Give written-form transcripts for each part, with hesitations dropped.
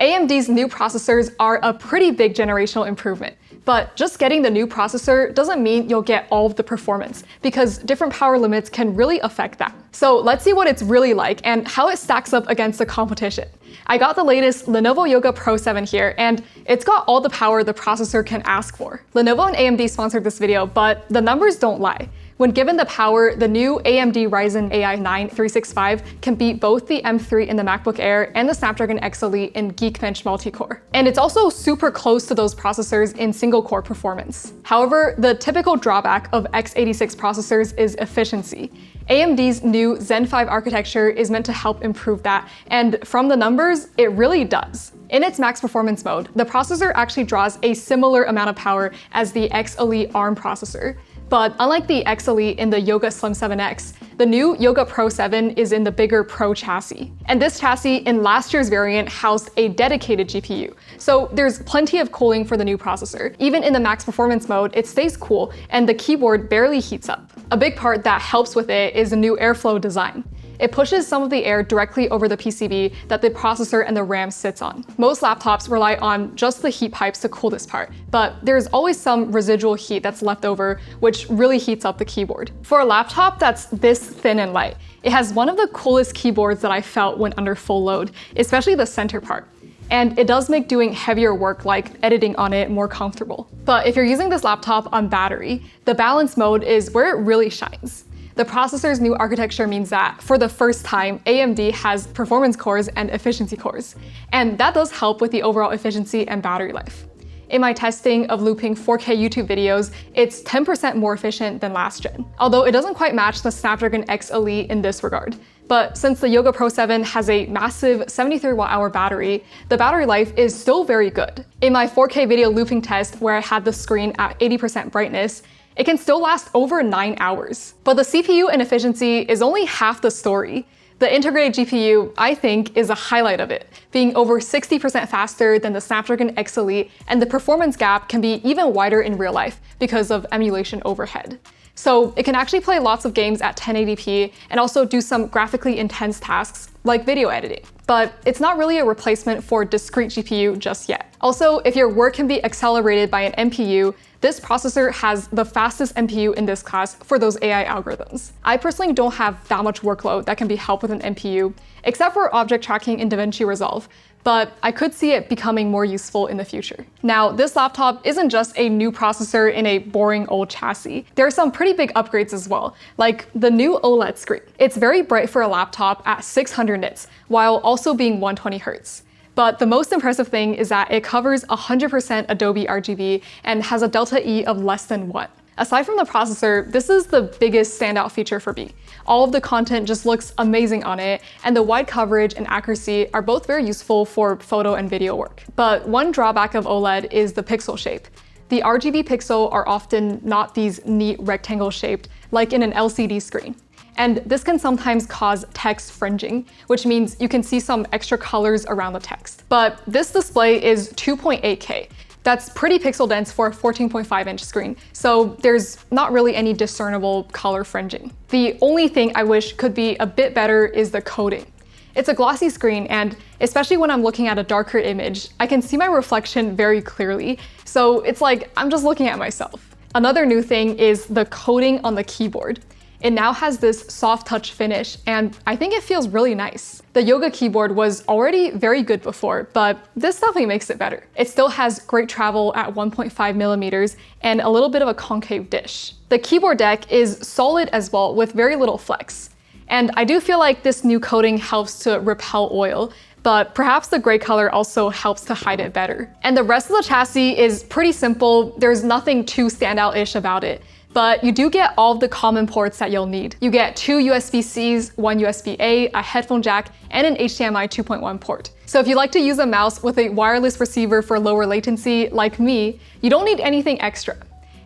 AMD's new processors are a pretty big generational improvement. But just getting the new processor doesn't mean you'll get all of the performance, because different power limits can really affect that. So let's see what it's really like and how it stacks up against the competition. I got the latest Lenovo Yoga Pro 7 here, and it's got all the power the processor can ask for. Lenovo and AMD sponsored this video, but the numbers don't lie. When given the power, the new AMD Ryzen AI 9 365 can beat both the M3 in the MacBook Air and the Snapdragon X Elite in Geekbench multi-core. And it's also super close to those processors in single-core performance. However, the typical drawback of x86 processors is efficiency. AMD's new Zen 5 architecture is meant to help improve that, and from the numbers, it really does. In its max performance mode, the processor actually draws a similar amount of power as the X Elite ARM processor. But unlike the X Elite in the Yoga Slim 7X, the new Yoga Pro 7 is in the bigger Pro chassis. And this chassis in last year's variant housed a dedicated GPU. So there's plenty of cooling for the new processor. Even in the max performance mode, it stays cool and the keyboard barely heats up. A big part that helps with it is the new airflow design. It pushes some of the air directly over the PCB that the processor and the RAM sits on. Most laptops rely on just the heat pipes to cool this part, but there's always some residual heat that's left over, which really heats up the keyboard. For a laptop that's this thin and light, it has one of the coolest keyboards that I felt when under full load, especially the center part. And it does make doing heavier work like editing on it more comfortable. But if you're using this laptop on battery, the balance mode is where it really shines. The processor's new architecture means that, for the first time, AMD has performance cores and efficiency cores. And that does help with the overall efficiency and battery life. In my testing of looping 4K YouTube videos, it's 10% more efficient than last gen, although it doesn't quite match the Snapdragon X Elite in this regard. But since the Yoga Pro 7 has a massive 73 watt-hour battery, the battery life is still very good. In my 4K video looping test, where I had the screen at 80% brightness, it can still last over 9 hours. But the CPU and efficiency is only half the story. The integrated GPU, I think, is a highlight of it, being over 60% faster than the Snapdragon X Elite, and the performance gap can be even wider in real life because of emulation overhead. So it can actually play lots of games at 1080p and also do some graphically intense tasks like video editing. But it's not really a replacement for discrete GPU just yet. Also, if your work can be accelerated by an NPU, this processor has the fastest NPU in this class for those AI algorithms. I personally don't have that much workload that can be helped with an NPU, except for object tracking in DaVinci Resolve, but I could see it becoming more useful in the future. Now, this laptop isn't just a new processor in a boring old chassis. There are some pretty big upgrades as well, like the new OLED screen. It's very bright for a laptop at 600 nits, while also being 120 Hz. But the most impressive thing is that it covers 100% Adobe RGB and has a delta E of less than 1. Aside from the processor, this is the biggest standout feature for me. All of the content just looks amazing on it, and the wide coverage and accuracy are both very useful for photo and video work. But one drawback of OLED is the pixel shape. The RGB pixels are often not these neat rectangle shaped like in an LCD screen. And this can sometimes cause text fringing, which means you can see some extra colors around the text. But this display is 2.8K. That's pretty pixel dense for a 14.5-inch screen, so there's not really any discernible color fringing. The only thing I wish could be a bit better is the coding. It's a glossy screen, and especially when I'm looking at a darker image, I can see my reflection very clearly, so it's like I'm just looking at myself. Another new thing is the coding on the keyboard. It now has this soft touch finish, and I think it feels really nice. The Yoga keyboard was already very good before, but this definitely makes it better. It still has great travel at 1.5 millimeters and a little bit of a concave dish. The keyboard deck is solid as well, with very little flex. And I do feel like this new coating helps to repel oil, but perhaps the gray color also helps to hide it better. And the rest of the chassis is pretty simple. There's nothing too standout-ish about it. But you do get all of the common ports that you'll need. You get 2 USB-Cs, 1 USB-A, a headphone jack, and an HDMI 2.1 port. So if you like to use a mouse with a wireless receiver for lower latency, like me, you don't need anything extra.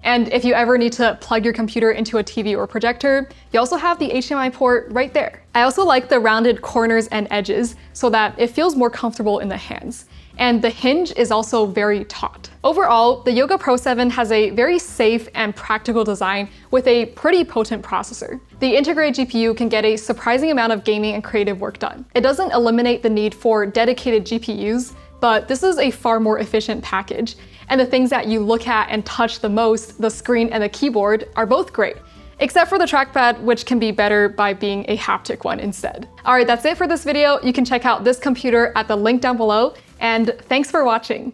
And if you ever need to plug your computer into a TV or projector, you also have the HDMI port right there. I also like the rounded corners and edges so that it feels more comfortable in the hands. And the hinge is also very taut. Overall, the Yoga Pro 7 has a very safe and practical design with a pretty potent processor. The integrated GPU can get a surprising amount of gaming and creative work done. It doesn't eliminate the need for dedicated GPUs, but this is a far more efficient package. And the things that you look at and touch the most, the screen and the keyboard, are both great. Except for the trackpad, which can be better by being a haptic one instead. Alright, that's it for this video. You can check out this computer at the link down below, and thanks for watching.